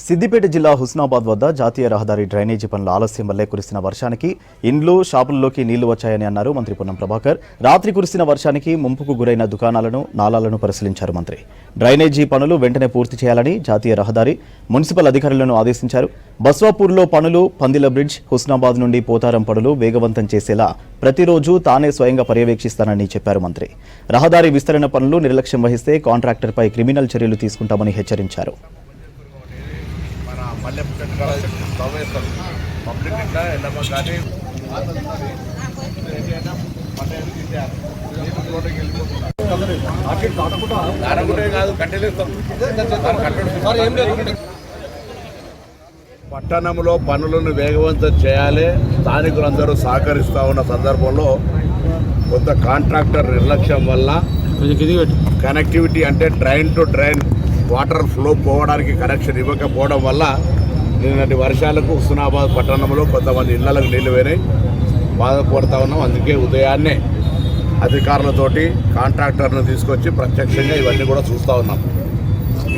సిద్దిపేట జిల్లా హుస్నాబాద్ వద్ద జాతీయ రహదారి డ్రైనేజీ పనుల ఆలస్యం వల్లే కురిసిన వర్షానికి ఇండ్లు షాపుల్లోకి నీళ్లు వచ్చాయని అన్నారు మంత్రి పొన్నం ప్రభాకర్. రాత్రి కురిసిన వర్షానికి ముంపుకు గురైన దుకాణాలను నాలాలను పరిశీలించారు మంత్రి. డ్రైనేజీ పనులు వెంటనే పూర్తి చేయాలని జాతీయ రహదారి మున్సిపల్ అధికారులను ఆదేశించారు. బస్వాపూర్లో పనులు, పందిల బ్రిడ్జ్, హుస్నాబాద్ నుండి పోతారం పనులు వేగవంతం చేసేలా ప్రతిరోజు తానే స్వయంగా పర్యవేక్షిస్తానని చెప్పారు మంత్రి. రహదారి విస్తరణ పనులు నిర్లక్ష్యం వహిస్తే కాంట్రాక్టర్పై క్రిమినల్ చర్యలు తీసుకుంటామని హెచ్చరించారు. పట్టణంలో పనులను వేగవంతం చేయాలి. స్థానికులందరూ సహకరిస్తూ ఉన్న సందర్భంలో కొంత కాంట్రాక్టర్ నిర్లక్ష్యం వల్ల కనెక్టివిటీ అంటే drain to drain water flow పోవడానికి కనెక్షన్ ఇవ్వకపోవడం వల్ల నిన్నటి వర్షాలకు హుస్నాబాద్ పట్టణంలో కొంతమంది ఇళ్లకు నీళ్లు పోయినాయి. బాధపడుతూ ఉన్నాం. అందుకే ఉదయాన్నే అధికారులతోటి కాంట్రాక్టర్ను తీసుకొచ్చి ప్రత్యక్షంగా ఇవన్నీ కూడా చూస్తూ ఉన్నాం.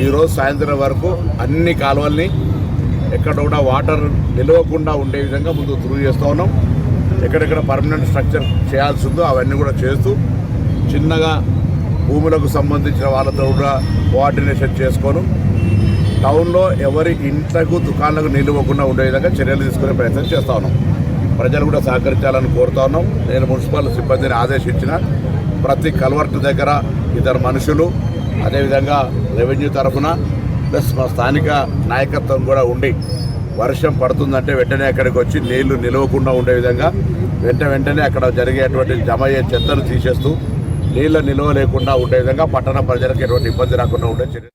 ఈరోజు సాయంత్రం వరకు అన్ని కాలువల్ని ఎక్కడ కూడా వాటర్ నిలవకుండా ఉండే విధంగా ముందు త్రూ చేస్తూ ఉన్నాం. ఎక్కడెక్కడ పర్మనెంట్ స్ట్రక్చర్ చేయాల్సి ఉందో అవన్నీ కూడా చేస్తూ చిన్నగా భూములకు సంబంధించిన వాళ్ళతో కూడా కోఆర్డినేషన్ చేసుకొని టౌన్లో ఎవరి ఇంట్లకు దుకాణాలకు నిలవకుండా ఉండే విధంగా చర్యలు తీసుకునే ప్రయత్నం చేస్తూ ఉన్నాం. ప్రజలు కూడా సహకరించాలని కోరుతా ఉన్నాం. నేను మున్సిపల్ సిబ్బందిని ఆదేశించిన ప్రతి కల్వర్టు దగ్గర ఇద్దరు మనుషులు, అదేవిధంగా రెవెన్యూ తరఫున ప్లస్ మా స్థానిక నాయకత్వం కూడా ఉండి వర్షం పడుతుందంటే వెంటనే అక్కడికి వచ్చి నీళ్లు నిలవకుండా ఉండే విధంగా వెంటనే అక్కడ జరిగేటువంటి జమ అయ్యే చెత్తను తీసేస్తూ నీళ్ళ నిల్వ లేకుండా ఉండే విధంగా పట్టణ ప్రజలకు ఎటువంటి ఇబ్బంది రాకుండా ఉండే చర్య